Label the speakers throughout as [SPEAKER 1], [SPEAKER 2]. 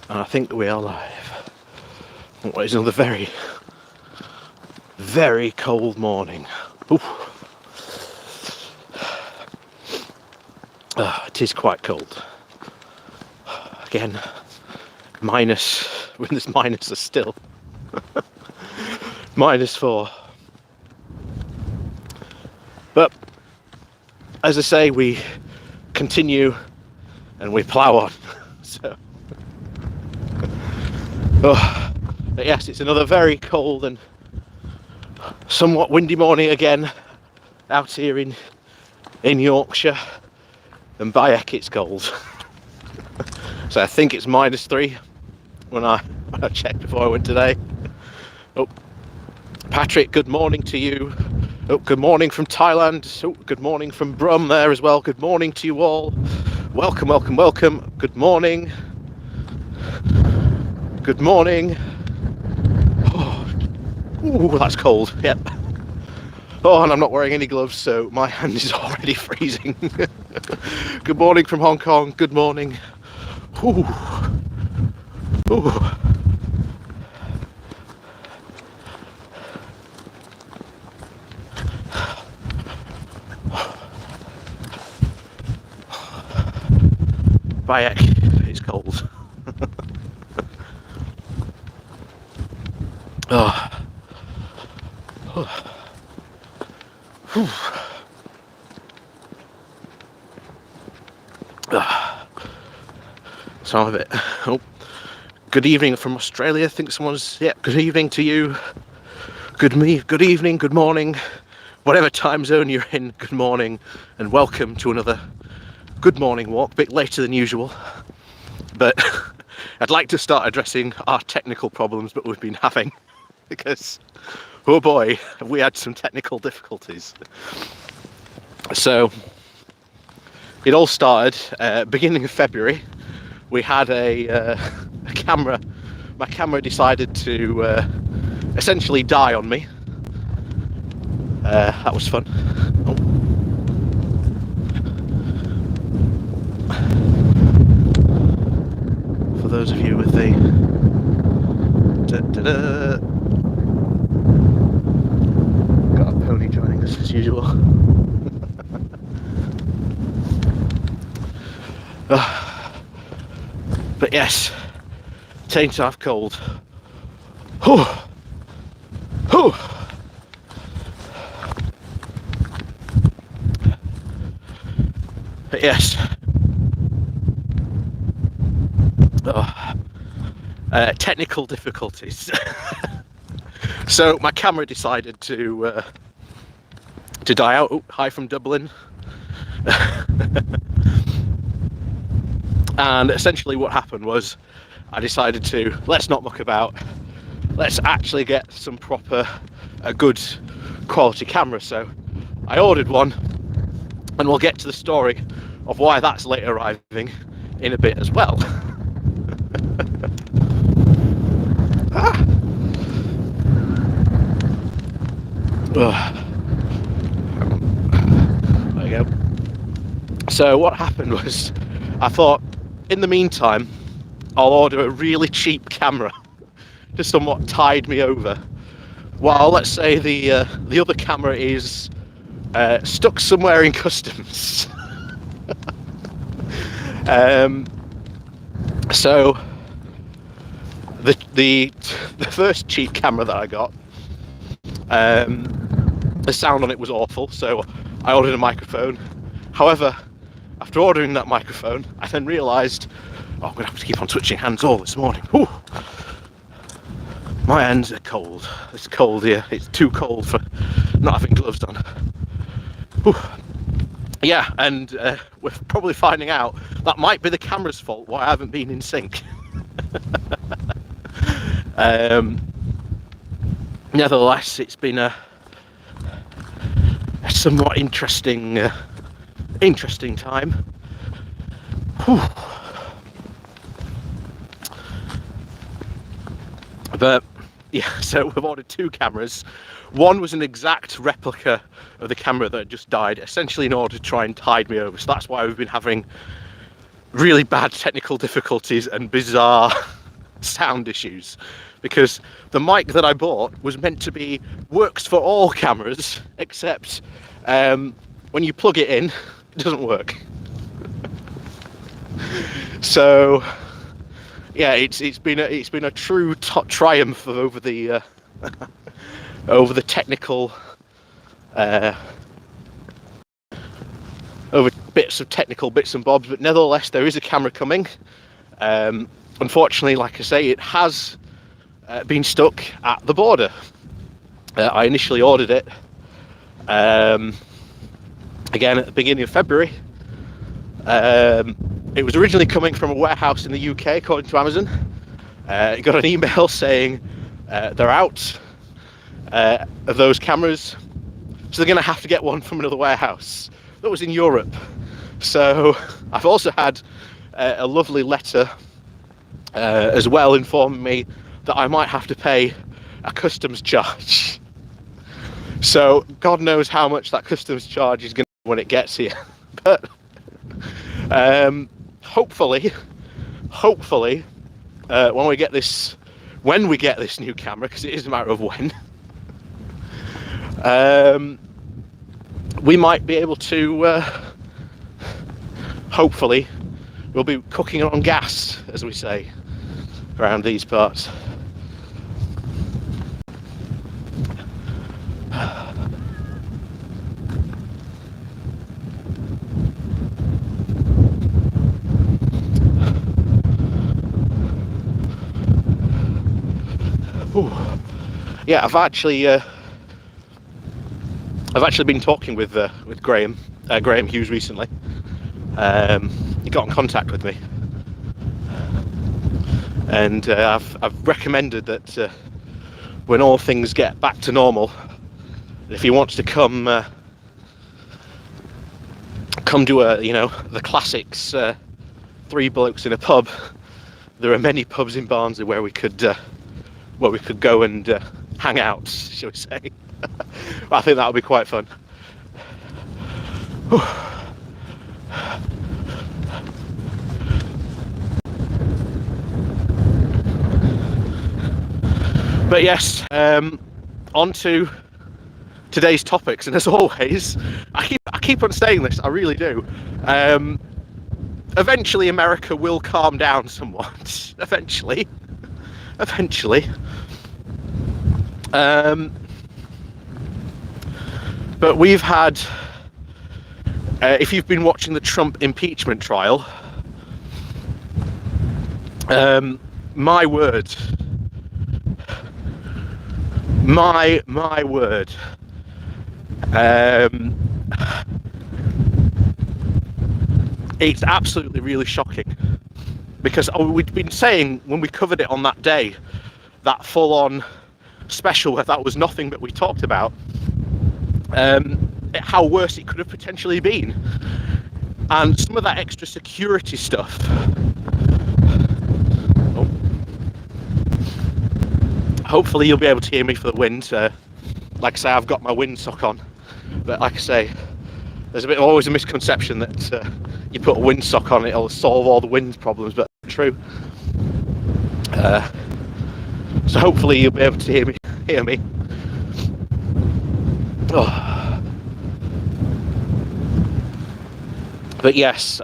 [SPEAKER 1] And I think we are live. What is another very, very cold morning. It is quite cold. Again, minus, when there's minuses still. -4. But, as I say, we continue and we plough on. So, but yes, it's another very cold and somewhat windy morning again out here in Yorkshire, and by heck it's cold. So I think it's -3 when I checked before I went today. Oh, Patrick, good morning to you. Oh, good morning from Thailand. Oh, good morning from Brum there as well. Good morning to you all. Welcome, welcome, welcome. Good morning. Good morning. Oh, ooh, that's cold. Yep. Oh, and I'm not wearing any gloves, so my hand is already freezing. Good morning from Hong Kong. Good morning. Ooh. Ooh. By heck, it's cold. Oh. Some of it. Oh, good evening from Australia. I think someone's. Yeah, good evening to you. Good evening, good morning, whatever time zone you're in. Good morning, and welcome to another good morning walk. A bit later than usual, but I'd like to start addressing our technical problems that we've been having, because oh boy, have we had some technical difficulties. So it all started beginning of February. We had a camera. My camera decided to essentially die on me. That was fun. Oh. For those of you with the got a pony joining us as usual. But yes, taint half cold. But yes, technical difficulties. So my camera decided to die out. Oh, hi from Dublin. And essentially what happened was I decided to, let's not muck about, let's actually get some a good quality camera. So I ordered one, and we'll get to the story of why that's late arriving in a bit as well. There you go. So what happened was, I thought, in the meantime, I'll order a really cheap camera to somewhat tide me over, while let's say the other camera is stuck somewhere in customs. So the first cheap camera that I got, the sound on it was awful, so I ordered a microphone. However, after ordering that microphone, I then realised, oh, I'm going to have to keep on switching hands all this morning. Whew. My hands are cold. It's cold here. It's too cold for not having gloves on. Whew. Yeah, and we're probably finding out that might be the camera's fault why I haven't been in sync. Nevertheless, it's been a somewhat interesting time. Whew. But yeah, so we've ordered 2 cameras. One was an exact replica of the camera that just died, essentially in order to try and tide me over. So that's why we've been having really bad technical difficulties and bizarre sound issues, because the mic that I bought was meant to be works for all cameras, except when you plug it in, it doesn't work. So yeah, it's been a true triumph over the over the technical over bits and bobs, but nevertheless there is a camera coming. Unfortunately, like I say, it has been stuck at the border. I initially ordered it again at the beginning of February. It was originally coming from a warehouse in the UK, according to Amazon. It got an email saying they're out of those cameras, so they're going to have to get one from another warehouse that was in Europe. So I've also had a lovely letter as well informing me that I might have to pay a customs charge. So God knows how much that customs charge is going to be when it gets here. But hopefully, when we get this new camera, because it is a matter of when, we might be able to. Hopefully, we'll be cooking on gas, as we say, around these parts. Ooh. Yeah, I've actually been talking with Graham Hughes recently. He got in contact with me, and I've recommended that when all things get back to normal, if he wants to come do the classics, three blokes in a pub. There are many pubs in Barnsley where we could go and hang out, shall we say. I think that would be quite fun. But yes, on to today's topics, and as always, I keep on saying this, I really do. Eventually America will calm down somewhat. Eventually. But we've had, if you've been watching the Trump impeachment trial, my word, it's absolutely really shocking, because we'd been saying when we covered it on that day, that full-on special where that was nothing but we talked about, how worse it could have potentially been, and some of that extra security stuff. Hopefully you'll be able to hear me for the wind. Like I say, I've got my windsock on, but like I say, there's always a misconception that you put a windsock on, it'll solve all the wind problems, but it's true. So hopefully you'll be able to hear me. Oh. But yes,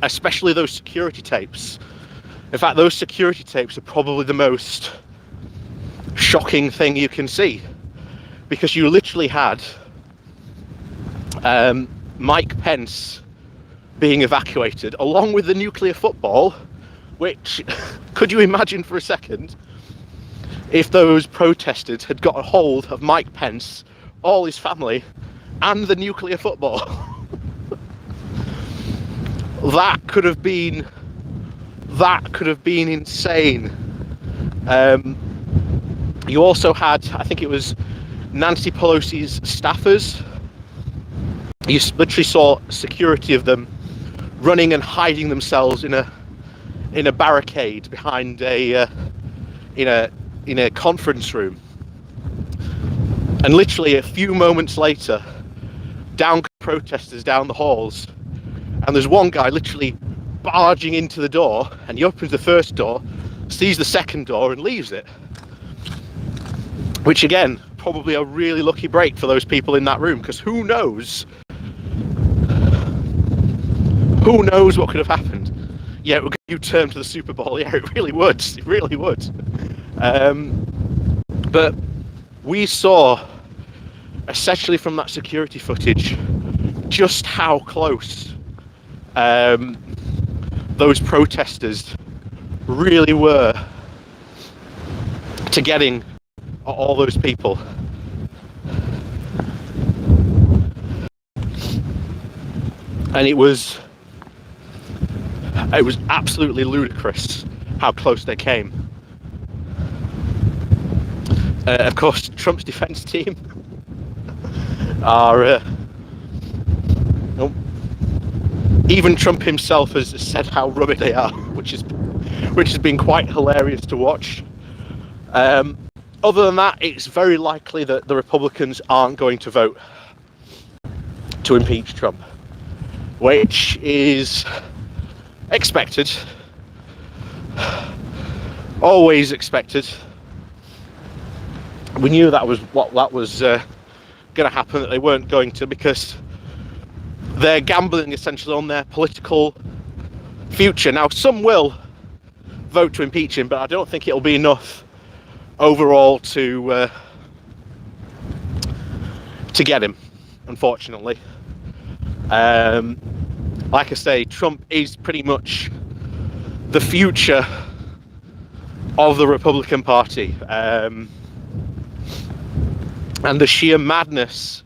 [SPEAKER 1] especially those security tapes. In fact, those security tapes are probably the most shocking thing you can see, because you literally had Mike Pence being evacuated along with the nuclear football, which, could you imagine for a second if those protesters had got a hold of Mike Pence, all his family, and the nuclear football? That could have been insane. You also had, I think it was Nancy Pelosi's staffers. You literally saw security of them running and hiding themselves in a barricade behind in a conference room. And literally a few moments later, down protesters down the halls, and there's one guy literally barging into the door, and he opens the first door, sees the second door and leaves it. Which again, probably a really lucky break for those people in that room, because who knows what could have happened. Yeah, it would give you turn to the Super Bowl. Yeah, it really would. It really would. But we saw, essentially from that security footage, just how close those protesters really were to getting all those people. And it was absolutely ludicrous how close they came. Of course, Trump's defense team are even Trump himself has said how rubbish they are, which has been quite hilarious to watch. Other than that, it's very likely that the Republicans aren't going to vote to impeach Trump, which is expected, always expected. We knew that was what was going to happen, that they weren't going to, because they're gambling essentially on their political future. Now, some will vote to impeach him, but I don't think it'll be enough overall to get him, unfortunately. Like I say, Trump is pretty much the future of the Republican Party, and the sheer madness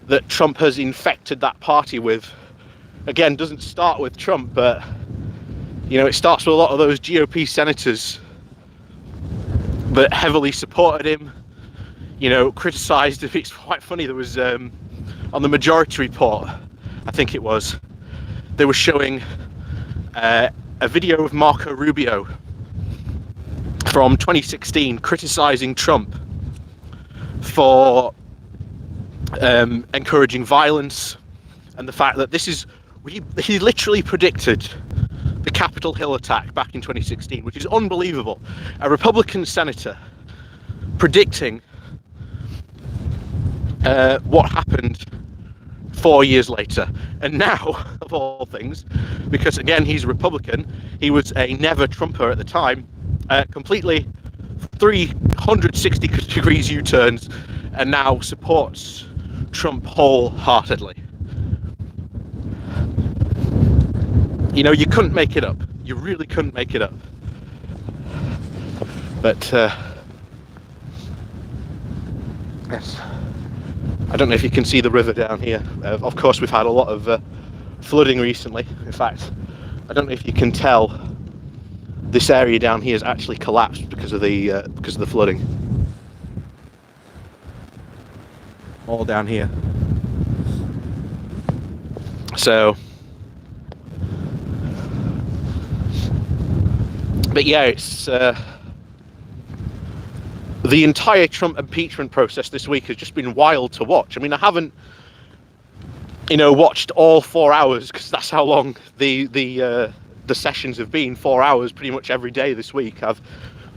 [SPEAKER 1] that Trump has infected that party with, again, doesn't start with Trump, but it starts with a lot of those GOP senators that heavily supported him, criticised him. It's quite funny, there was on the Majority Report, I think it was, they were showing a video of Marco Rubio from 2016 criticising Trump for encouraging violence, and the fact that he literally predicted the Capitol Hill attack back in 2016, which is unbelievable. A Republican senator predicting what happened 4 years later. And now, of all things, because again he's a Republican, he was a never Trumper at the time, completely 360 degrees U-turns, and now supports Trump wholeheartedly. You couldn't make it up. You really couldn't make it up. But yes, I don't know if you can see the river down here. Of course, we've had a lot of flooding recently. In fact, I don't know if you can tell, this area down here has actually collapsed because of the flooding. All down here. So, but yeah, it's the entire Trump impeachment process this week has just been wild to watch. I mean, I haven't, watched all 4 hours, because that's how long the sessions have been. 4 hours pretty much every day this week. I've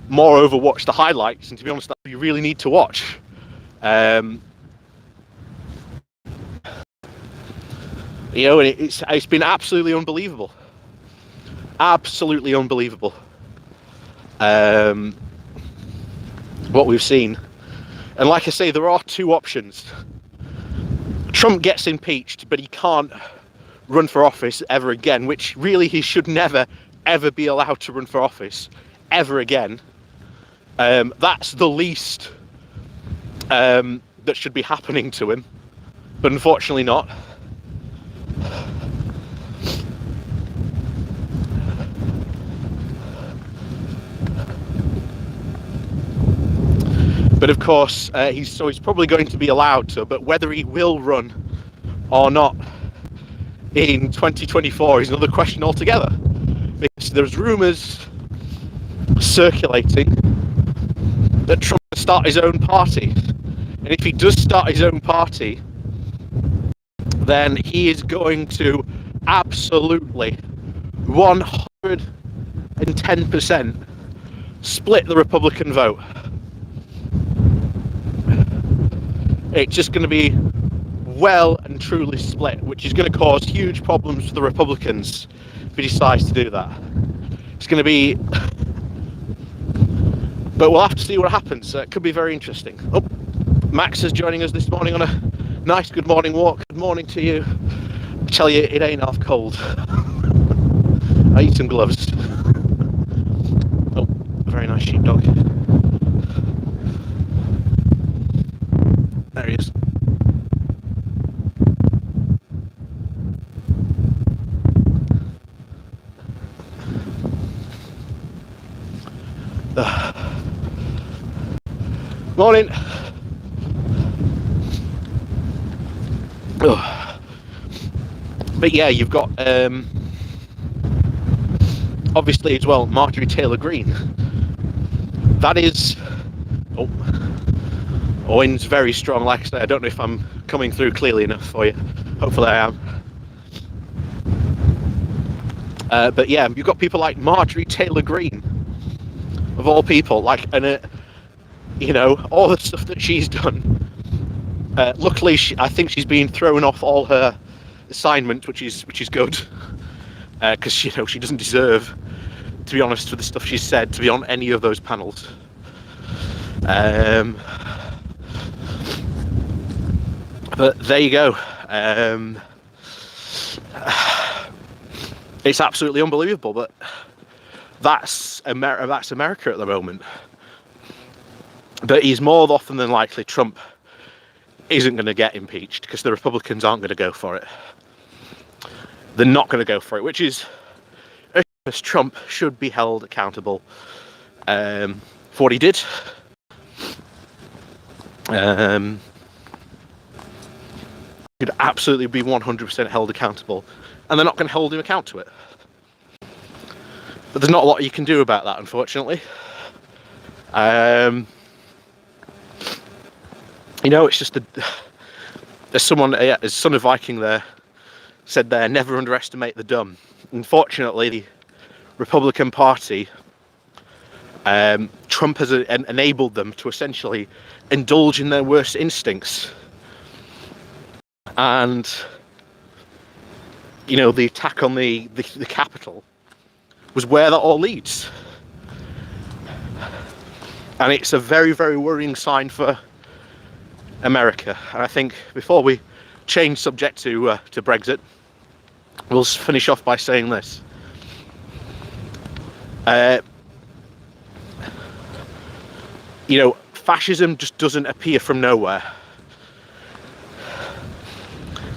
[SPEAKER 1] moreover watched the highlights, and to be honest, that you really need to watch. And it's been absolutely unbelievable. Absolutely unbelievable. What we've seen. And like I say, there are two options. Trump gets impeached, but he can't run for office ever again, which really he should never, ever be allowed to run for office ever again. That's the least that should be happening to him, but unfortunately not. But of course, he's probably going to be allowed to, but whether he will run or not in 2024 is another question altogether. Because there's rumours circulating that Trump will start his own party. And if he does start his own party, then he is going to absolutely 110% split the Republican vote. It's just going to be well and truly split, which is going to cause huge problems for the Republicans if he decides to do that. It's going to be, but we'll have to see what happens. It could be very interesting. Oh, Max is joining us this morning on a nice good morning walk. Good morning to you. I tell you, it ain't half cold. I need some gloves. Oh, a very nice sheepdog. There he is. Morning. Oh. But yeah, you've got obviously as well Marjorie Taylor Greene. That is Owen's very strong. Like I say, I don't know if I'm coming through clearly enough for you. Hopefully I am. But yeah, you've got people like Marjorie Taylor Greene, of all people, like, and you know, all the stuff that she's done. Luckily, I think she's been thrown off all her assignments, which is good, because you know she doesn't deserve, to be honest, for the stuff she's said, to be on any of those panels. But there you go. It's absolutely unbelievable, but that's America at the moment. But he's more often than likely Trump isn't going to get impeached because the Republicans aren't going to go for it. They're not going to go for it, which is Trump should be held accountable for what he did. Could absolutely be 100% held accountable, and they're not going to hold him account to it. But there's not a lot you can do about that, unfortunately. You know, it's just there's someone, there's Son of Viking there, said there, never underestimate the dumb. Unfortunately, the Republican Party, Trump has enabled them to essentially indulge in their worst instincts. And, you know, the attack on the Capitol was where that all leads. And it's a very, very worrying sign for America. And I think before we change subject to Brexit, we'll finish off by saying this. You know, fascism just doesn't appear from nowhere.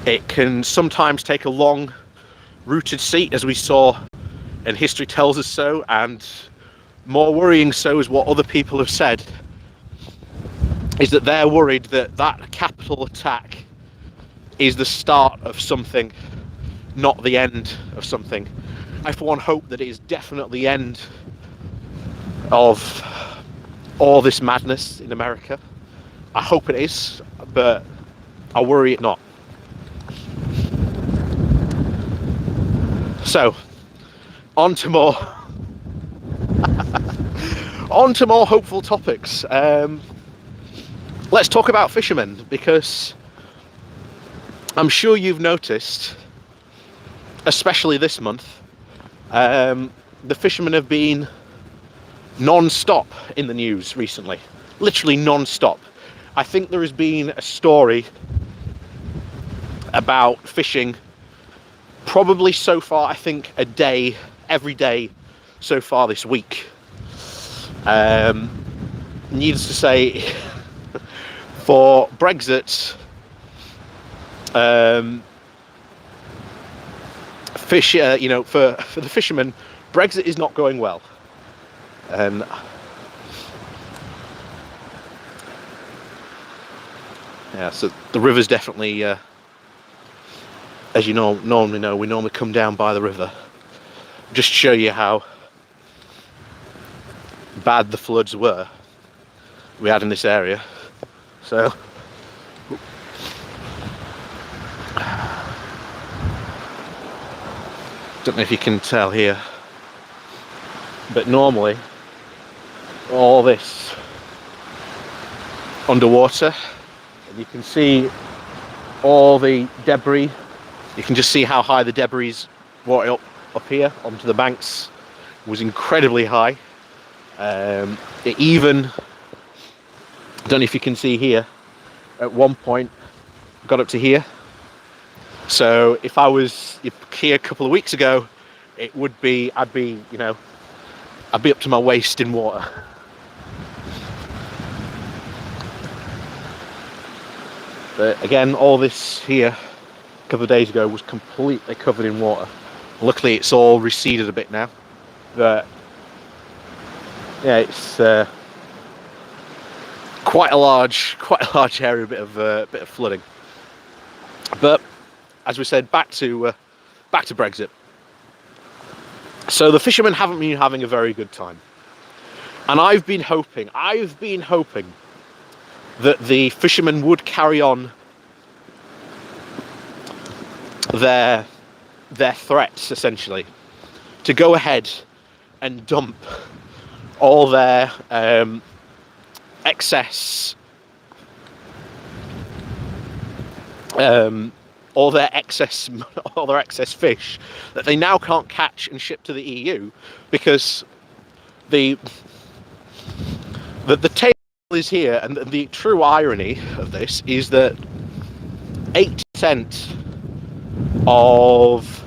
[SPEAKER 1] It can sometimes take a long-rooted seat, as we saw, and history tells us so, and more worrying so is what other people have said, is that they're worried that that Capitol attack is the start of something, not the end of something. I, for one, hope that it is definitely the end of all this madness in America. I hope it is, but I worry it not. So, on to more hopeful topics. Let's talk about fishermen, because I'm sure you've noticed, especially this month, the fishermen have been non-stop in the news recently. Literally non-stop. I think there has been a story about fishing probably so far, I think, a day, every day so far this week. Needless to say, for Brexit, you know, for the fishermen, Brexit is not going well. Yeah, so the river's definitely, as you normally know, we normally come down by the river. Just to show you how bad the floods were we had in this area. So, don't know if you can tell here, but normally all this underwater, and you can see all the debris. You can just see how high the debris brought it up here onto the banks. It was incredibly high. It even, I don't know if you can see here, at one point got up to here. So if I was here a couple of weeks ago, it would be, I'd be up to my waist in water. But again, all this here a couple of days ago was completely covered in water. Luckily, it's all receded a bit now. But yeah, it's quite a large area, a bit of flooding. But as we said, back to Brexit. So the fishermen haven't been having a very good time, and I've been hoping that the fishermen would carry on their threats, essentially, to go ahead and dump all their excess all their excess fish that they now can't catch and ship to the EU, because the table is here, and the true irony of this is that 80% of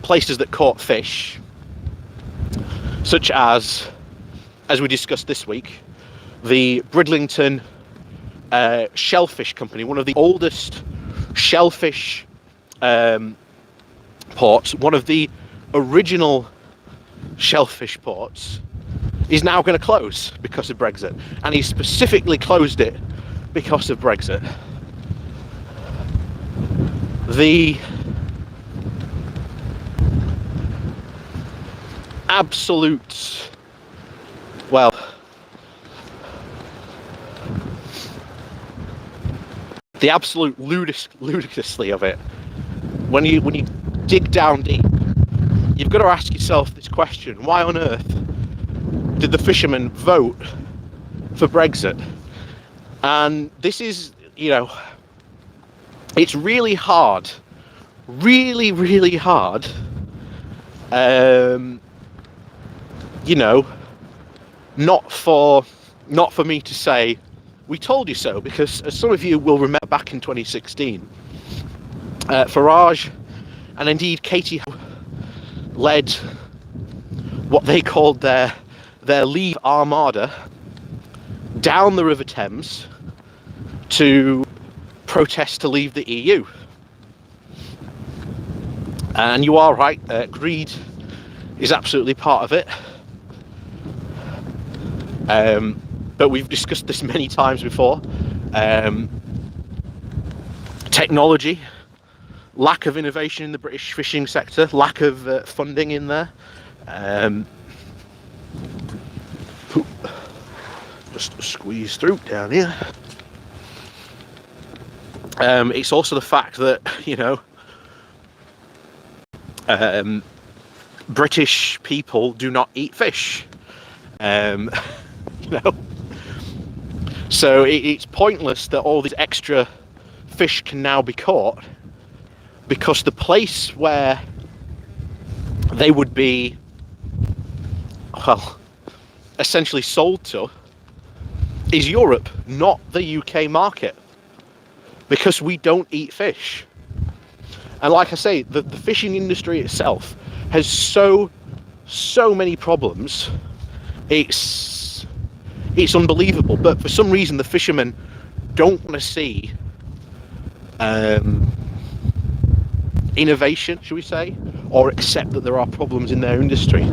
[SPEAKER 1] places that caught fish, such as we discussed this week, the Bridlington Shellfish Company, one of the oldest shellfish ports, one of the original shellfish ports, is now going to close because of Brexit, and he specifically closed it because of Brexit. The absolute, well, the absolute ludicrously of it, when you dig down deep, you've got to ask yourself this question: why on earth did the fishermen vote for Brexit? And this is, it's really hard, really hard, not for me to say, we told you so, because as some of you will remember, back in 2016, Farage and indeed Katie led what they called their Leave Armada down the River Thames to protest to leave the EU. And you are right, greed is absolutely part of it. But we've discussed this many times before. Technology, lack of innovation in the British fishing sector, lack of funding in there. Just squeeze through down here. It's also the fact that, British people do not eat fish. So it's pointless that all these extra fish can now be caught, because the place where they would be, well, essentially sold to is Europe, not the UK market, because we don't eat fish. And like I say, the fishing industry itself has so many problems. It's unbelievable. But for some reason, the fishermen don't want to see innovation, shall we say, or accept that there are problems in their industry.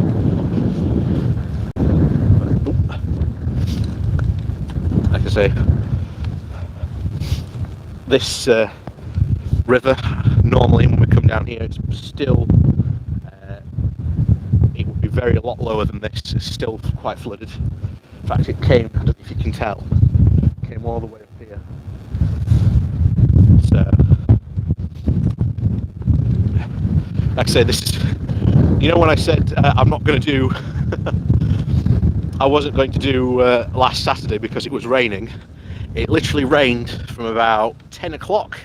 [SPEAKER 1] Like I say, this river, normally when we come down here, it's still, it would be a lot lower than this. It's still quite flooded. In fact, it came, I don't know if you can tell, it came all the way up here. So, like I say, this is, when I said I'm not going to do I wasn't going to do last Saturday because it was raining. It literally rained from about 10 o'clock.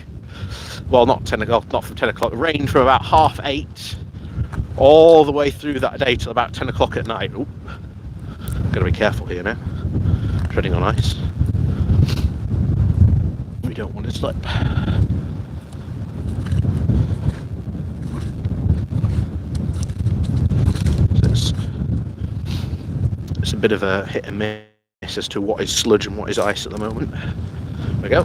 [SPEAKER 1] Well, not 10 o'clock, not from 10 o'clock. It rained from about 8:30 all the way through that day till about 10 o'clock at night. Ooh, gotta be careful here now. Treading on ice. We don't want to slip. So it's a bit of a hit and miss as to what is sludge and what is ice at the moment. There we go.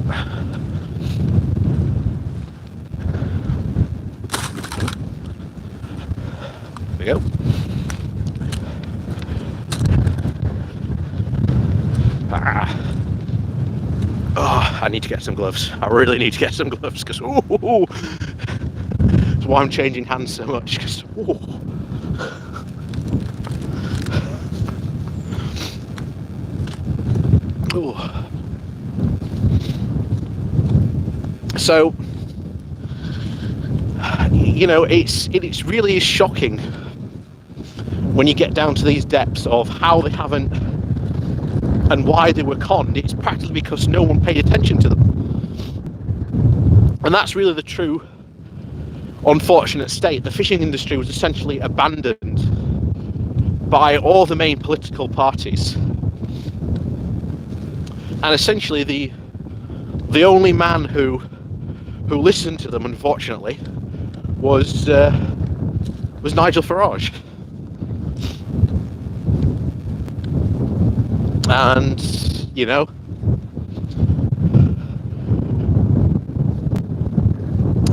[SPEAKER 1] There we go. Oh, I need to get some gloves. I really need to get some gloves because that's why I'm changing hands so much. Because so you know, it's really shocking when you get down to these depths of how they haven't and why they were conned. It's practically because no one paid attention to them, and that's really the true unfortunate state. The fishing industry was essentially abandoned by all the main political parties, and essentially the only man who listened to them, unfortunately, was Nigel Farage. And you know,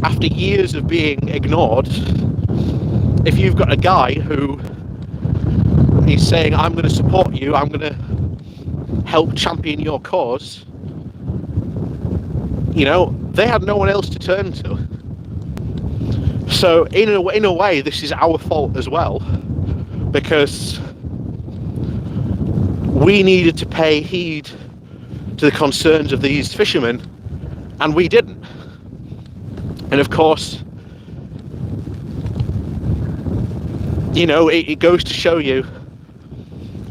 [SPEAKER 1] after years of being ignored, if you've got a guy who is saying, I'm going to support you, I'm going to help champion your cause, you know, they had no one else to turn to. So in a way, this is our fault as well, because we needed to pay heed to the concerns of these fishermen, and we didn't. And of course, you know, it goes to show you,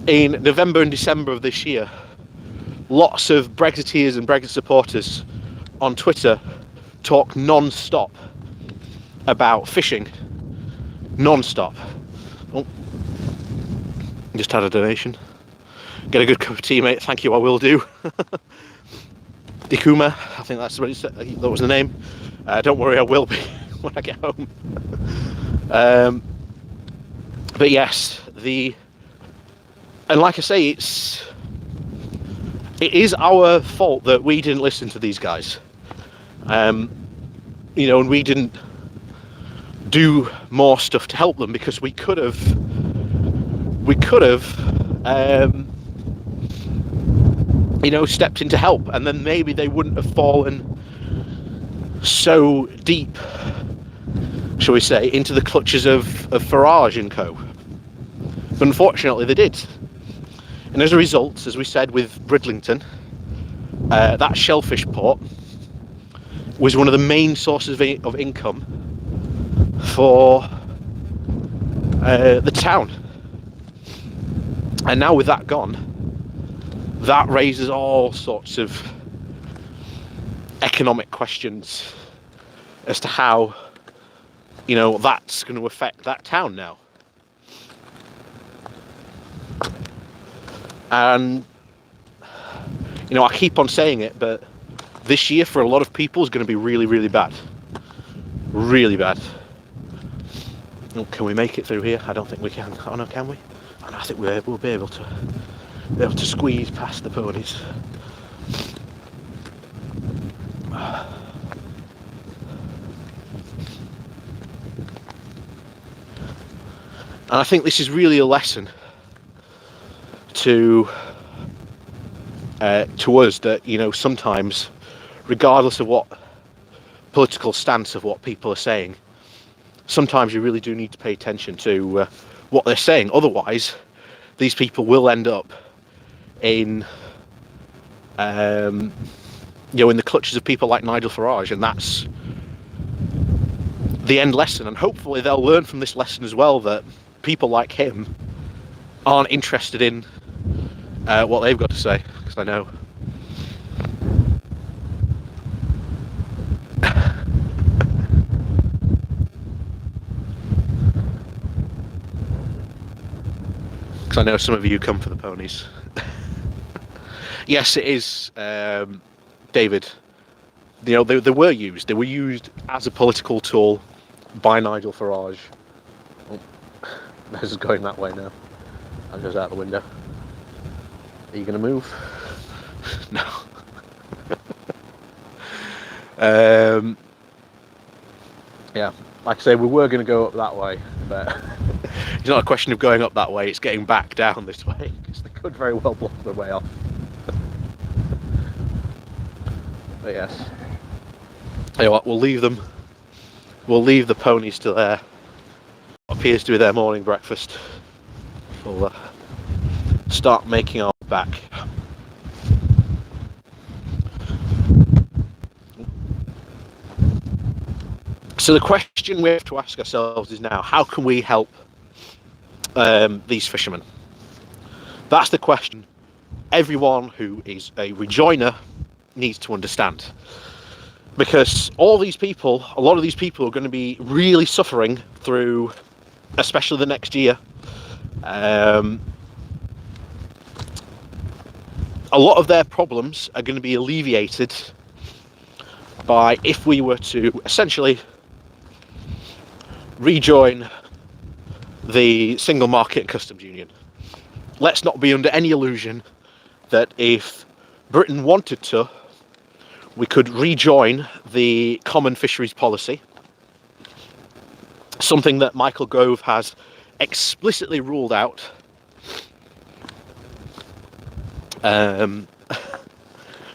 [SPEAKER 1] in November and December of this year, lots of Brexiteers and Brexit supporters on Twitter talk non-stop about fishing. Non-stop. Oh, just had a donation. Get a good cup of tea, mate. Thank you, I will do. Ikuma, I think that was the name. Don't worry, I will be when I get home. But yes, and like I say, it is our fault that we didn't listen to these guys. You know, and we didn't do more stuff to help them, because we could have you know, stepped in to help, and then maybe they wouldn't have fallen so deep, shall we say, into the clutches of Farage and co. But unfortunately they did. And as a result, as we said with Bridlington, that shellfish port was one of the main sources of income for the town. And now with that gone, that raises all sorts of economic questions as to how, you know, that's going to affect that town now. And, you know, I keep on saying it, but this year for a lot of people is going to be really, really bad. Really bad. Oh, can we make it through here? I don't think we can. Oh no, can we? Oh, no, I think we'll be able to squeeze past the ponies. And I think this is really a lesson to us that, you know, sometimes, regardless of what political stance of what people are saying, sometimes you really do need to pay attention to what they're saying. Otherwise, these people will end up in you know, in the clutches of people like Nigel Farage, and that's the end lesson. And hopefully they'll learn from this lesson as well, that people like him aren't interested in what they've got to say, because I know. Because I know some of you come for the ponies. Yes, it is, David. You know, they were used. They were used as a political tool by Nigel Farage. Oh, this is going that way now. That goes out the window. Are you going to move? No. Yeah, like I say, we were going to go up that way, but it's not a question of going up that way, it's getting back down this way, because they could very well block the way off. But yes. Tell you what, we'll leave them. We'll leave the ponies to their, what appears to be their morning breakfast. We'll start making our way back. So the question we have to ask ourselves is now, how can we help these fishermen? That's the question everyone who is a rejoiner needs to understand. Because all these people, a lot of these people are going to be really suffering through, especially the next year. A lot of their problems are going to be alleviated by if we were to essentially rejoin the single market and customs union. Let's not be under any illusion that if Britain wanted to, we could rejoin the common fisheries policy, something that Michael Gove has explicitly ruled out,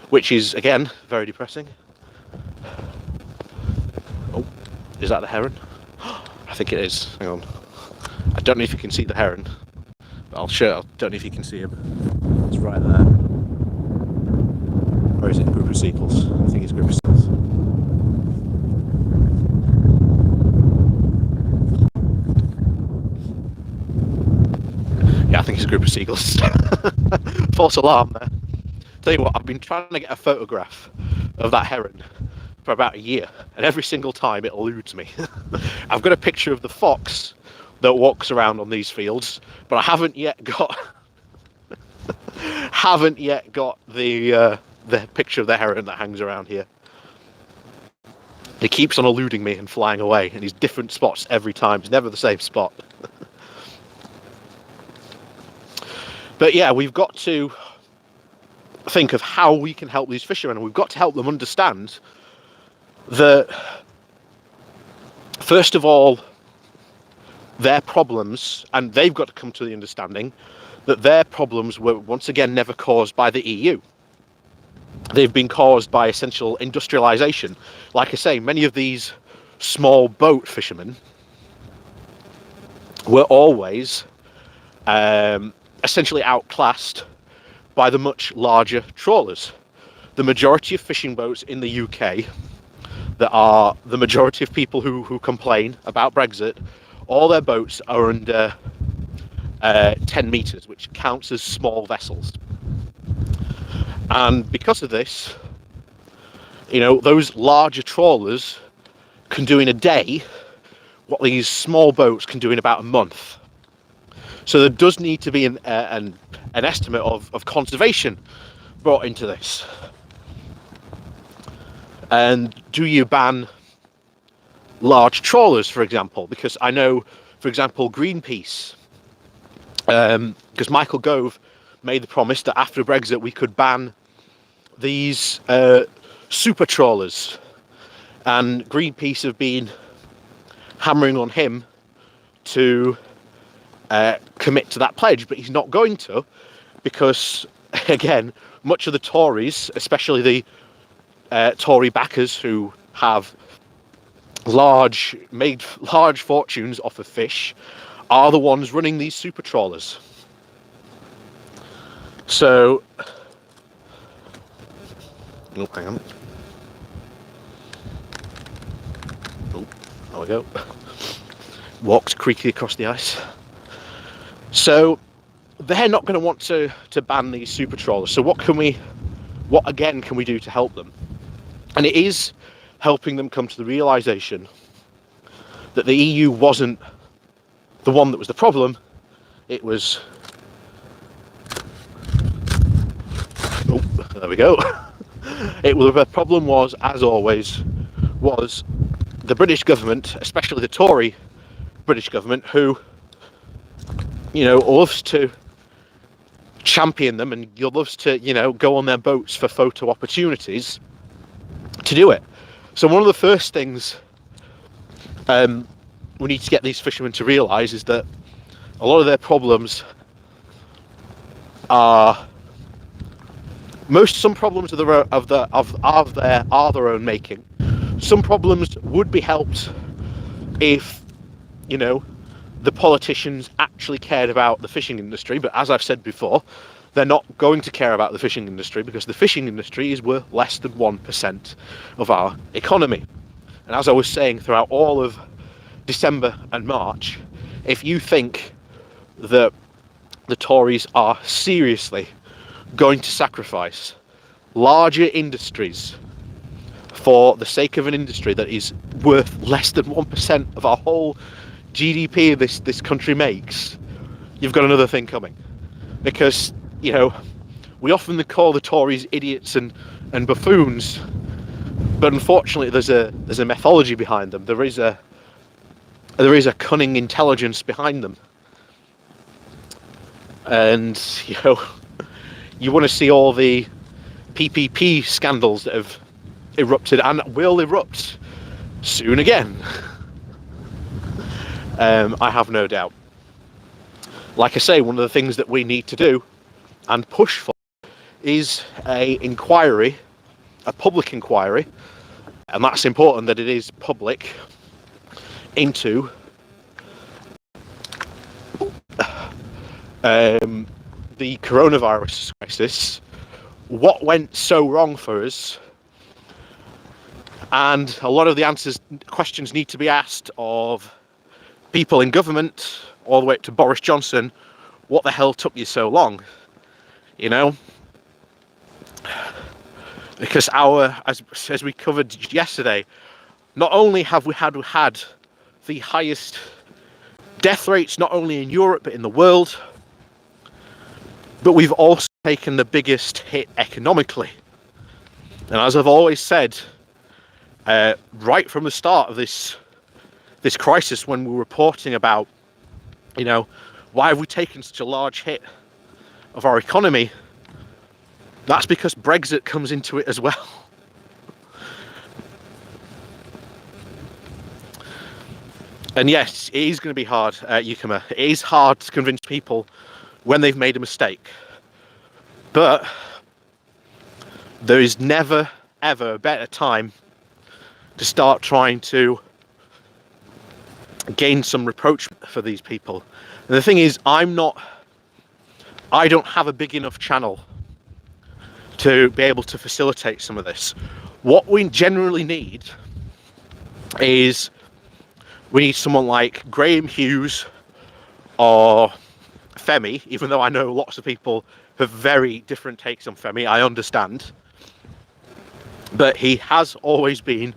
[SPEAKER 1] which is again very depressing. Oh, is that the heron? I think it is. Hang on. I don't know if you can see the heron, but I'll show. I don't know if you can see him. It's right there. Or is it a group of seagulls? I think it's a group of seagulls. Yeah, I think it's a group of seagulls. False alarm there. Tell you what, I've been trying to get a photograph of that heron for about a year, and every single time it eludes me. I've got a picture of the fox that walks around on these fields, but I haven't yet got the picture of the heron that hangs around here. He keeps on eluding me and flying away, and he's different spots every time. He's never the same spot. But yeah, we've got to think of how we can help these fishermen, and we've got to help them understand that, first of all, their problems, and they've got to come to the understanding that their problems were once again never caused by the EU. They've been caused by essential industrialisation. Like I say, many of these small boat fishermen were always essentially outclassed by the much larger trawlers. The majority of fishing boats in the UK, that are the majority of people who complain about Brexit, all their boats are under 10 metres, which counts as small vessels. And because of this, you know, those larger trawlers can do in a day what these small boats can do in about a month. So there does need to be an estimate of conservation brought into this. And do you ban large trawlers, for example? Because I know, for example, Greenpeace, because Michael Gove made the promise that after Brexit we could ban these super trawlers, and Greenpeace have been hammering on him to commit to that pledge, but he's not going to, because again, much of the Tories, especially the Tory backers who have made large fortunes off of fish, are the ones running these super trawlers. So, oh, hang on. Oh, there we go. Walked creaky across the ice. So, they're not going to want to ban these super trawlers. So what again can we do to help them? And it is helping them come to the realization that the EU wasn't the one that was the problem. It was, oh, there we go. The problem was, as always, was the British government, especially the Tory British government, who, loves to champion them and loves to, go on their boats for photo opportunities to do it. So one of the first things we need to get these fishermen to realise is that a lot of their problems are some problems are their own making. Some problems would be helped if the politicians actually cared about the fishing industry, but as I've said before, they're not going to care about the fishing industry because the fishing industry is worth less than 1% of our economy. And as I was saying, throughout all of December and March, if you think that the Tories are seriously going to sacrifice larger industries for the sake of an industry that is worth less than 1% of our whole GDP this country makes, you've got another thing coming. Because, we often call the Tories idiots and buffoons, but unfortunately there's a methodology behind them. There is a cunning intelligence behind them. And, you want to see all the PPP scandals that have erupted and will erupt soon again. I have no doubt. Like I say, one of the things that we need to do and push for is a public inquiry, and that's important that it is public, into the coronavirus crisis, what went so wrong for us, and a lot of the questions need to be asked of people in government, all the way up to Boris Johnson. What the hell took you so long? Because as we covered yesterday, not only have we had the highest death rates, not only in Europe but in the world, but we've also taken the biggest hit economically. And as I've always said, right from the start of this crisis, when we were reporting about, why have we taken such a large hit of our economy, that's because Brexit comes into it as well. And yes, it is going to be hard, Yukima. It is hard to convince people when they've made a mistake. But there is never, ever a better time to start trying to gain some reproach for these people. And the thing is, I don't have a big enough channel to be able to facilitate some of this. What we generally need is we need someone like Graham Hughes or Femi, even though I know lots of people have very different takes on Femi, I understand. But he has always been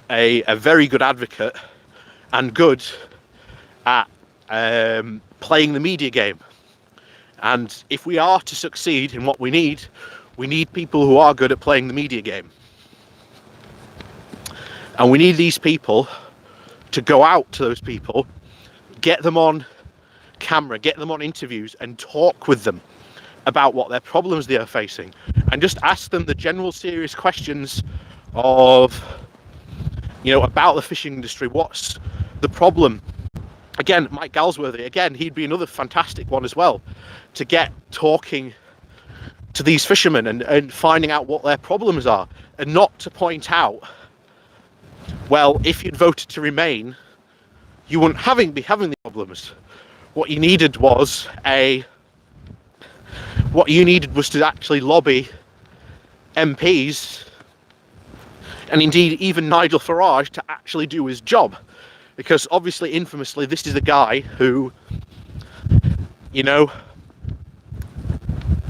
[SPEAKER 1] a very good advocate and good at playing the media game. And if we are to succeed in what we need people who are good at playing the media game. And we need these people to go out to those people, get them on camera, get them on interviews and talk with them about what their problems they are facing, and just ask them the general serious questions of, about the fishing industry. What's the problem? Again, Mike Galsworthy, again, he'd be another fantastic one as well, to get talking to these fishermen and finding out what their problems are, and not to point out, well, if you'd voted to remain, you wouldn't be having the problems. What you needed was to actually lobby MPs, and indeed even Nigel Farage, to actually do his job. Because obviously, infamously, this is the guy who,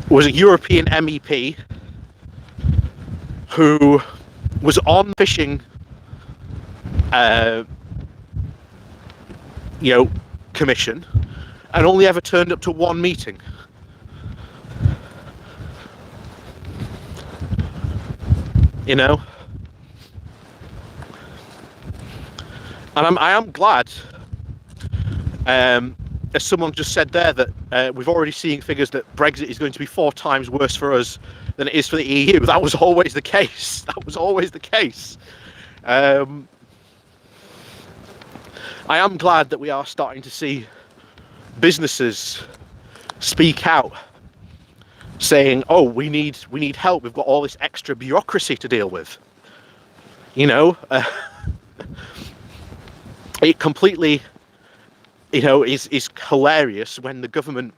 [SPEAKER 1] was a European MEP who was on fishing, commission, and only ever turned up to one meeting. And I am glad, as someone just said there, that we've already seen figures that Brexit is going to be 4 times worse for us than it is for the EU. That was always the case. That was always the case. I am glad that we are starting to see businesses speak out, saying, "Oh, we need help. We've got all this extra bureaucracy to deal with." It completely, is hilarious when the government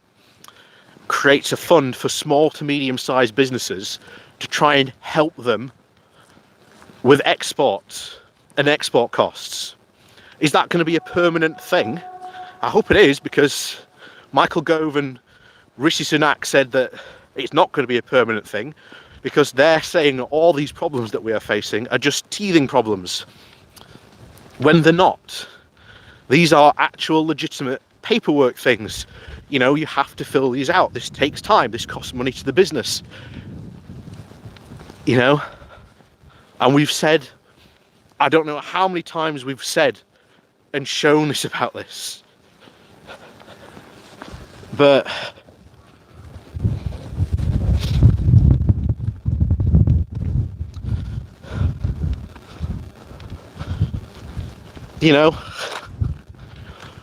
[SPEAKER 1] creates a fund for small to medium-sized businesses to try and help them with exports and export costs. Is that going to be a permanent thing? I hope it is, because Michael Gove and Rishi Sunak said that it's not going to be a permanent thing, because they're saying that all these problems that we are facing are just teething problems, when they're not. These are actual legitimate paperwork things. You have to fill these out. This takes time. This costs money to the business. And we've said, I don't know how many times we've said and shown this about this. But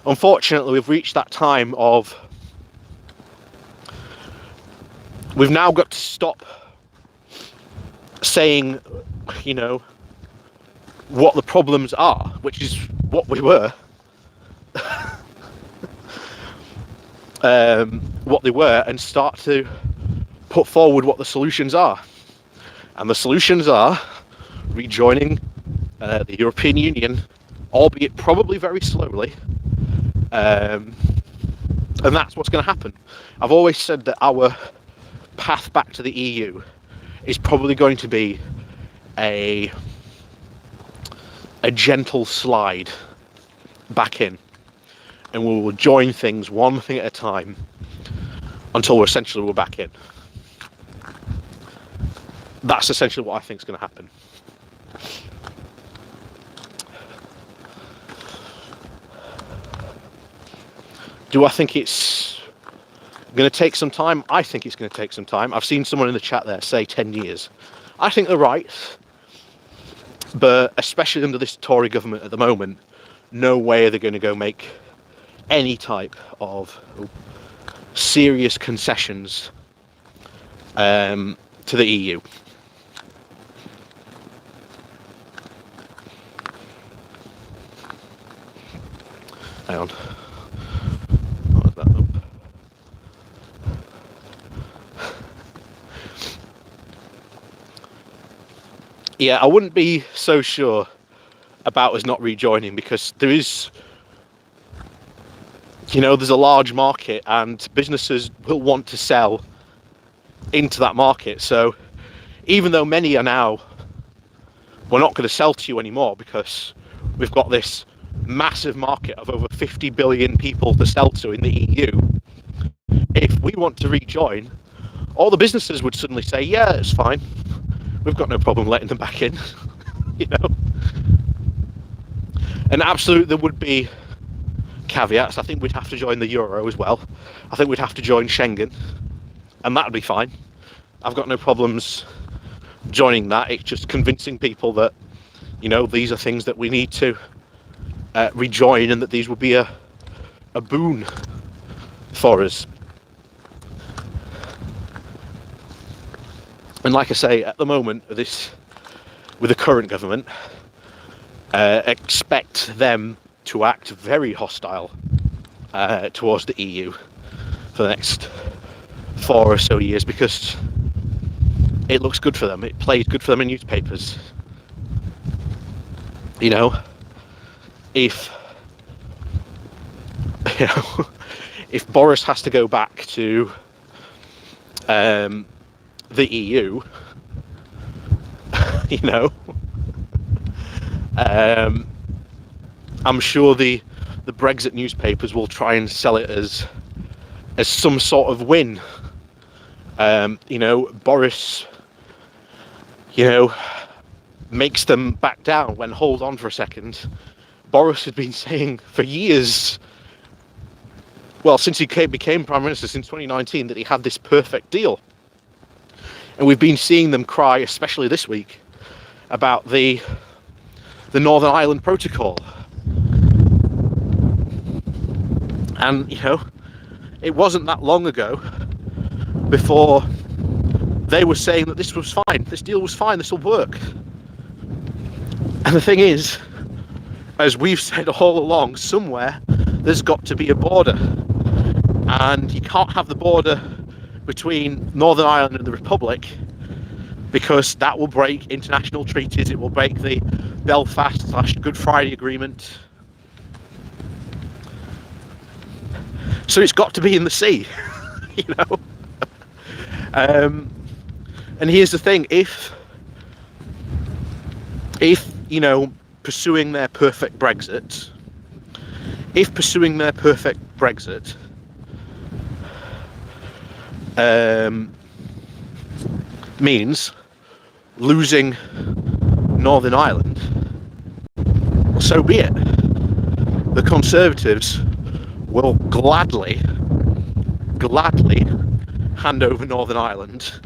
[SPEAKER 1] unfortunately, we've reached that time of, we've now got to stop saying, what the problems are, which is what we were. What they were, and start to put forward what the solutions are. And the solutions are rejoining the European Union, albeit probably very slowly. And that's what's going to happen. I've always said that our path back to the EU is probably going to be a gentle slide back in, and we will join things one thing at a time until we're back in. That's essentially what I think is going to happen. Do I think it's going to take some time? I think it's going to take some time. I've seen someone in the chat there say 10 years. I think they're right. But especially under this Tory government at the moment, no way are they going to go make any type of serious concessions to the EU. Hang on. What was that? Nope. Yeah, I wouldn't be so sure about us not rejoining, because there is, there's a large market and businesses will want to sell into that market. So even though many are now, we're not going to sell to you anymore because we've got this massive market of over 50 billion people to sell to in the EU, if we want to rejoin, all the businesses would suddenly say, yeah, it's fine. We've got no problem letting them back in, And absolutely there would be caveats. I think we'd have to join the Euro as well. I think we'd have to join Schengen, and that would be fine. I've got no problems joining that. It's just convincing people that, these are things that we need to rejoin, and that these will be a boon for us. And like I say, at the moment, with the current government, expect them to act very hostile towards the EU for the next 4 or so years, because it looks good for them. It plays good for them in newspapers. If if Boris has to go back to the EU, you know, I'm sure the Brexit newspapers will try and sell it as some sort of win. You know, Boris, you know, makes them back down when, hold on for a second, Boris had been saying for years, well, since he became Prime Minister, since 2019, that he had this perfect deal. And we've been seeing them cry, especially this week, about the Northern Ireland Protocol. And, you know, it wasn't that long ago before they were saying that this was fine, this deal was fine, this will work. And the thing is, as we've said all along, somewhere there's got to be a border. And you can't have the border between Northern Ireland and the Republic, because that will break international treaties, it will break the Belfast/Good Friday Agreement. So it's got to be in the sea, you know. And here's the thing: if you know, pursuing their perfect Brexit, means losing Northern Ireland, well, so be it. The Conservatives will gladly hand over Northern Ireland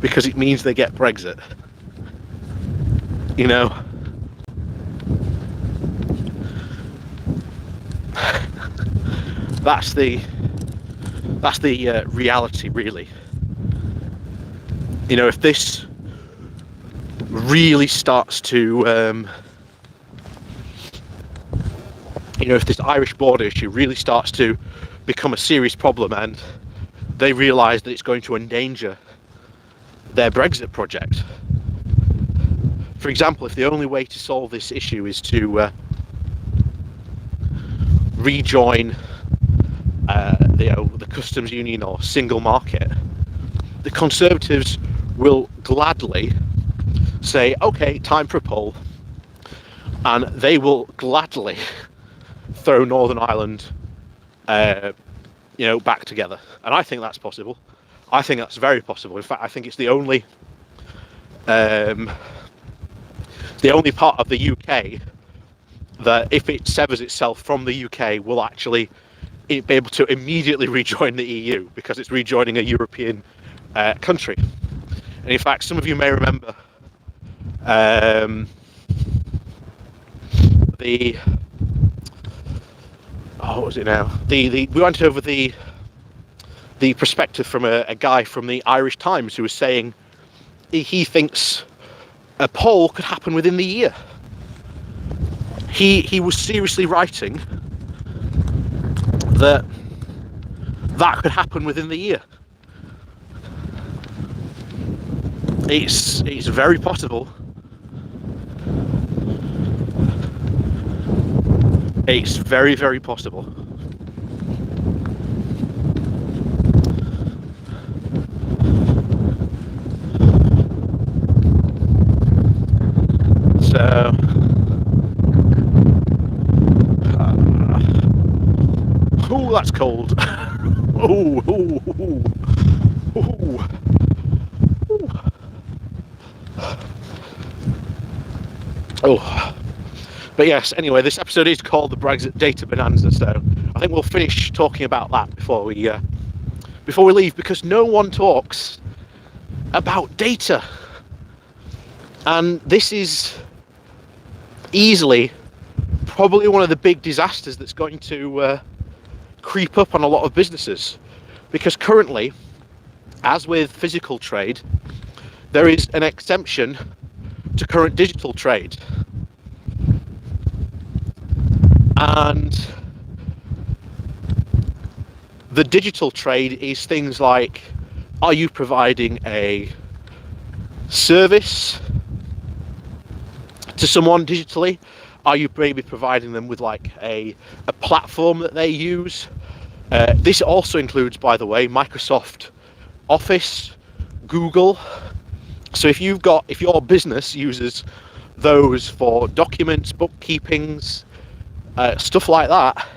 [SPEAKER 1] because it means they get Brexit. You know, that's the reality, really. You know, if this really starts to you know, if this Irish border issue really starts to become a serious problem and they realise that it's going to endanger their Brexit project. For example, if the only way to solve this issue is to rejoin the customs union or single market, the Conservatives will gladly say, okay, time for a poll, and they will gladly throw Northern Ireland you know, back together. And I think that's possible. I think that's very possible. In fact, I think it's the only part of the UK that, if it severs itself from the UK, will actually be able to immediately rejoin the EU, because it's rejoining a European country. And in fact, some of you may remember what was it now? We went over the perspective from a guy from the Irish Times who was saying he thinks a poll could happen within the year. He was seriously writing that could happen within the year. It's very possible. It's very, very possible. So, oh, that's cold. Oh, oh, oh, oh, oh. But yes, anyway, this episode is called the Brexit Data Bonanza, so I think we'll finish talking about that before we leave, because no one talks about data. And this is easily probably one of the big disasters that's going to creep up on a lot of businesses, because currently, as with physical trade, there is an exemption to current digital trade. And the digital trade is things like, are you providing a service to someone digitally? Are you maybe providing them with like a platform that they use? This also includes, by the way, Microsoft Office, Google. So if your business uses those for documents, bookkeepings, stuff like that,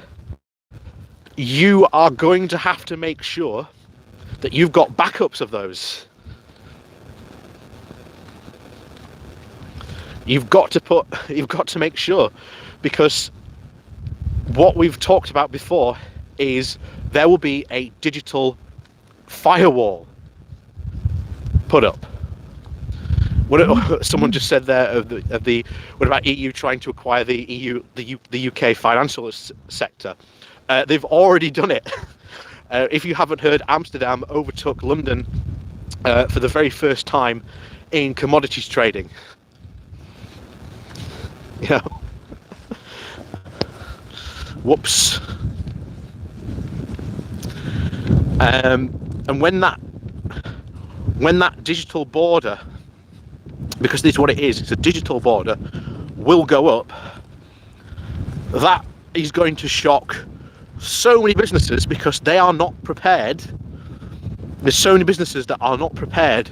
[SPEAKER 1] you are going to have to make sure that you've got backups of those. You've got to make sure, because what we've talked about before is there will be a digital firewall put up. Someone just said there of the what about EU trying to acquire the UK financial sector? They've already done it. If you haven't heard, Amsterdam overtook London for the very first time in commodities trading. Yeah. Whoops. And when that digital border, because this is what it is, it's a digital border, will go up, that is going to shock so many businesses, because they are not prepared. There's so many businesses that are not prepared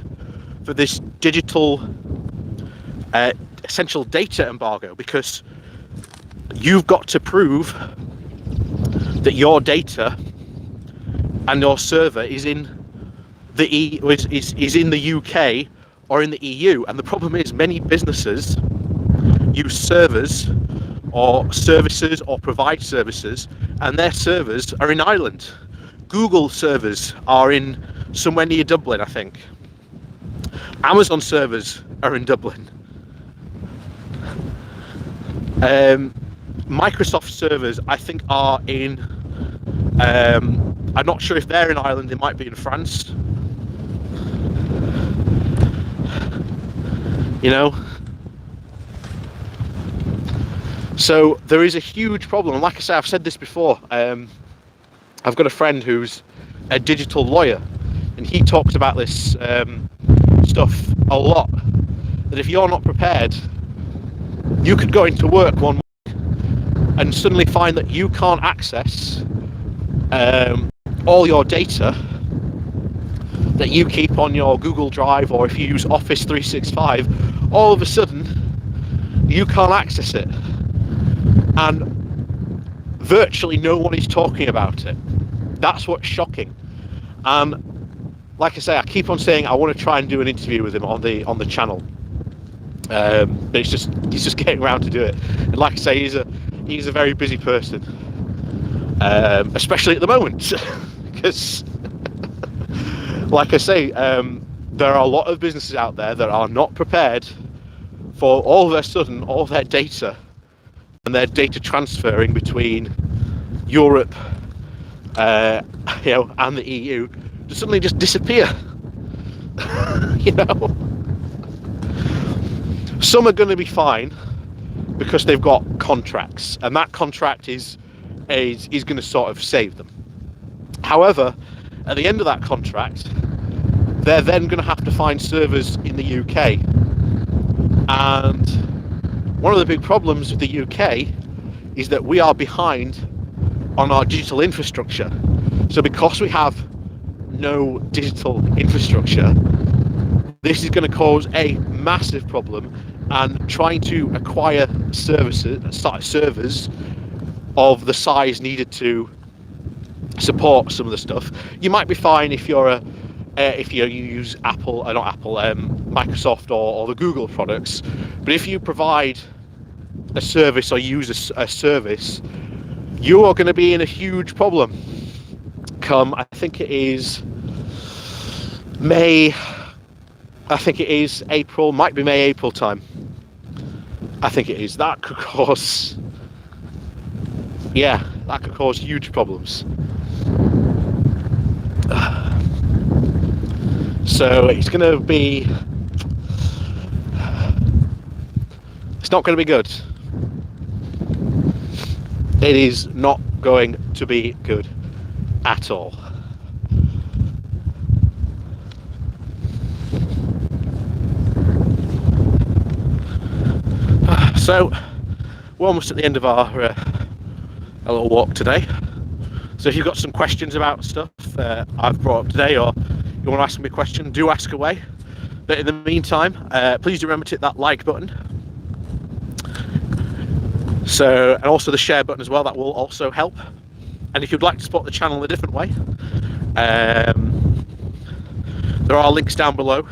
[SPEAKER 1] for this digital essential data embargo, because you've got to prove that your data and your server is in the is in the UK or in the EU. And the problem is, many businesses use servers or services or provide services, and their servers are in Ireland. Google servers are in somewhere near Dublin, I think. Amazon servers are in Dublin. Microsoft servers, I think, are in I'm not sure if they're in Ireland. They might be in France, you know. So there is a huge problem. And like I say, I've said this before. I've got a friend who's a digital lawyer, and he talks about this stuff a lot. That if you're not prepared, you could go into work one morning and suddenly find that you can't access all your data that you keep on your Google Drive, or if you use Office 365, all of a sudden you can't access it, and virtually no one is talking about it. That's what's shocking. And like I say, I keep on saying I want to try and do an interview with him on the channel, but he's just getting around to do it. And like I say, he's a very busy person, especially at the moment, because like I say, there are a lot of businesses out there that are not prepared for all of a sudden all their data and their data transferring between Europe, and the EU to suddenly just disappear. You know, some are going to be fine because they've got contracts, and that contract is going to sort of save them. However, at the end of that contract, they're then going to have to find servers in the UK. And one of the big problems with the UK is that we are behind on our digital infrastructure. So because we have no digital infrastructure, this is going to cause a massive problem, and trying to acquire servers of the size needed to support some of the stuff. You might be fine if you're if you use Microsoft or the Google products, but if you provide a service or use a service, you are going to be in a huge problem come, I think it is May, I think it is April, might be May, April time. I think it is. That could cause, yeah, that could cause huge problems. So it's going to be, it's not going to be good. It is not going to be good at all. So we're almost at the end of our little walk today. So if you've got some questions about stuff I've brought up today, or you want to ask me a question, do ask away. But in the meantime, please do remember to hit that like button. So, and also the share button as well, that will also help. And if you'd like to support the channel in a different way, there are links down below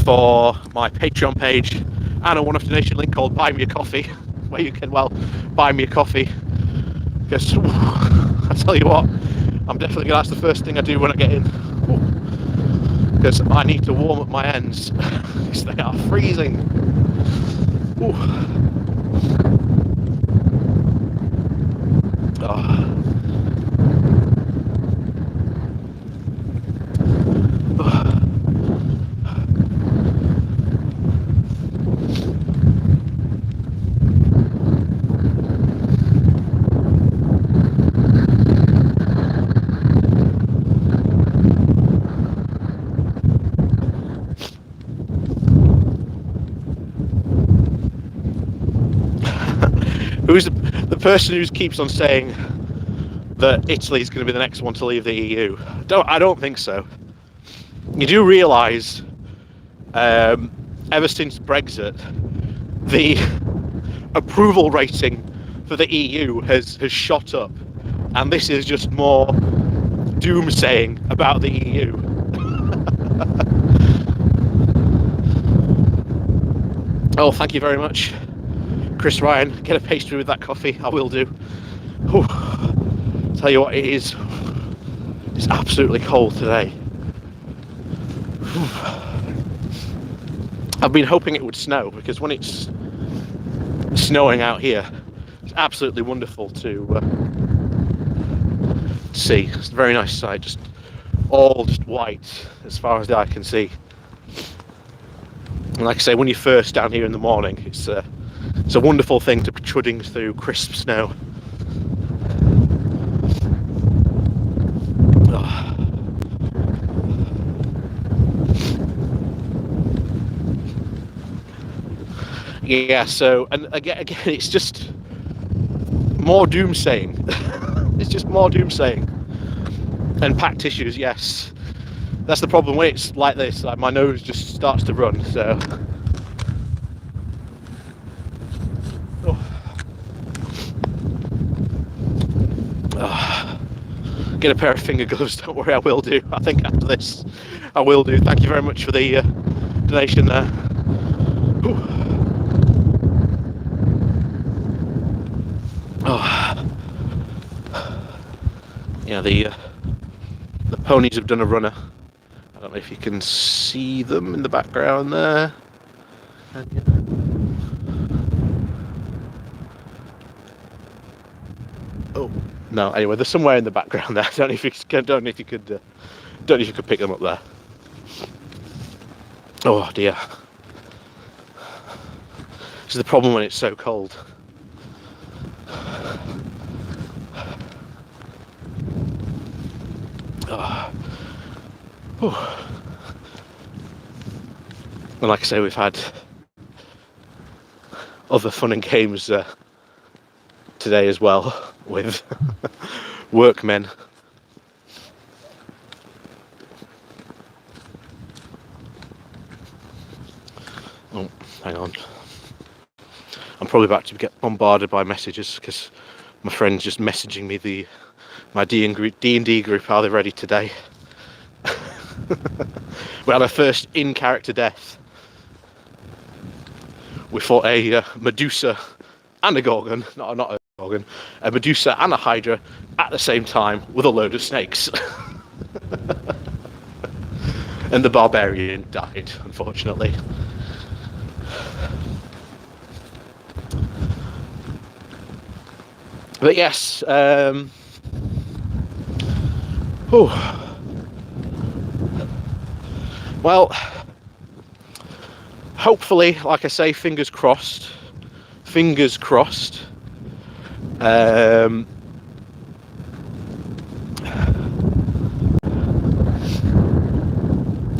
[SPEAKER 1] for my Patreon page and a one-off donation link called Buy Me a Coffee, where you can, well, buy me a coffee. Because I tell you what, I'm definitely gonna, that's the first thing I do when I get in, because I need to warm up my ends because they are freezing. Ooh. Oh. Who's the person who keeps on saying that Italy is going to be the next one to leave the EU? I don't think so. You do realise, ever since Brexit, the approval rating for the EU has shot up, and this is just more doomsaying about the EU. Oh, thank you very much, Chris Ryan. Get a pastry with that coffee. I will do. Whew. Tell you what, it's absolutely cold today. Whew. I've been hoping it would snow, because when it's snowing out here, it's absolutely wonderful to see. It's a very nice sight, just all just white as far as the eye can see. And like I say, when you're first down here in the morning, it's a wonderful thing to be trudging through crisp snow. Oh. Yeah, so, and again, it's just more doomsaying. It's just more doomsaying. And packed tissues, yes. That's the problem when it's like this, like my nose just starts to run, so. Get a pair of finger gloves, don't worry, I will do. I think after this, I will do. Thank you very much for the donation there. Oh. Yeah, the ponies have done a runner. I don't know if you can see them in the background there. Oh no! Anyway, they're somewhere in the background there. I don't know if you could pick them up there. Oh dear! This is the problem when it's so cold. Oh. And like I say, we've had other fun and games today as well with workmen. Oh, hang on. I'm probably about to get bombarded by messages because my friend's just messaging me my D&D group. Are they ready today? We had our first in-character death. We fought a Medusa and a Gorgon, not a Gorgon, a Medusa and a Hydra at the same time with a load of snakes. And the barbarian died, unfortunately. But yes, well, hopefully, like I say, fingers crossed.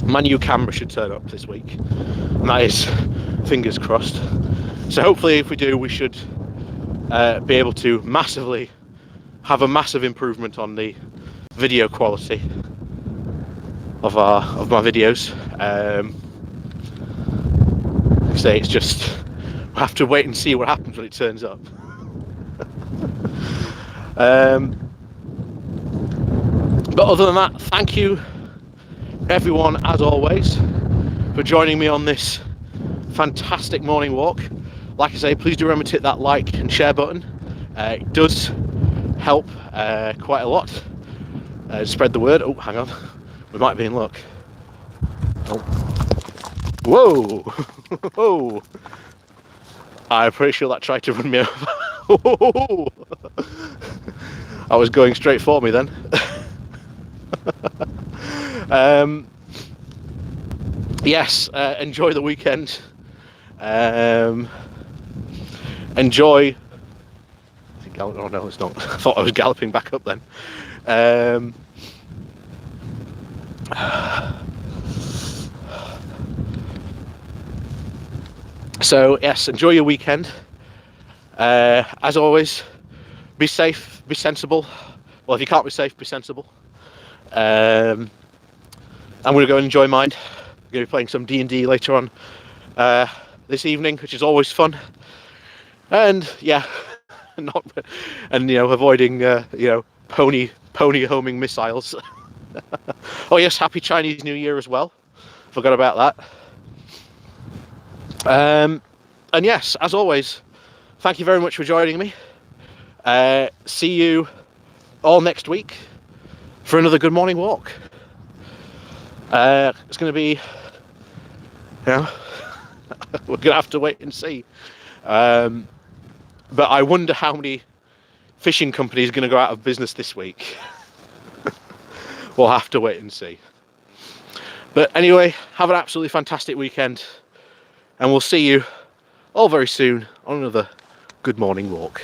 [SPEAKER 1] My new camera should turn up this week, and that is fingers crossed. So hopefully, if we do, we should be able to have a massive improvement on the video quality. of my videos. Say it's just I have to wait and see what happens when it turns up. But other than that, thank you everyone as always for joining me on this fantastic morning walk. Like I say, please do remember to hit that like and share button. It does help quite a lot. Spread the word. Oh, hang on, we might be in luck. Oh. Whoa! Whoa! I'm pretty sure that tried to run me over. I was going straight for me then. Yes, enjoy the weekend. Enjoy. Oh no, it's not. I thought I was galloping back up then. So yes, enjoy your weekend. As always, be safe, be sensible. Well, if you can't be safe, be sensible. I'm going to go and enjoy mine. I'm going to be playing some D&D later on this evening, which is always fun. And yeah, avoiding pony homing missiles. Oh yes, happy Chinese New Year as well. Forgot about that. And yes, as always, thank you very much for joining me. See you all next week for another good morning walk. It's going to be, we're going to have to wait and see. But I wonder how many fishing companies are going to go out of business this week. We'll have to wait and see. But anyway, have an absolutely fantastic weekend, and we'll see you all very soon on another good morning walk.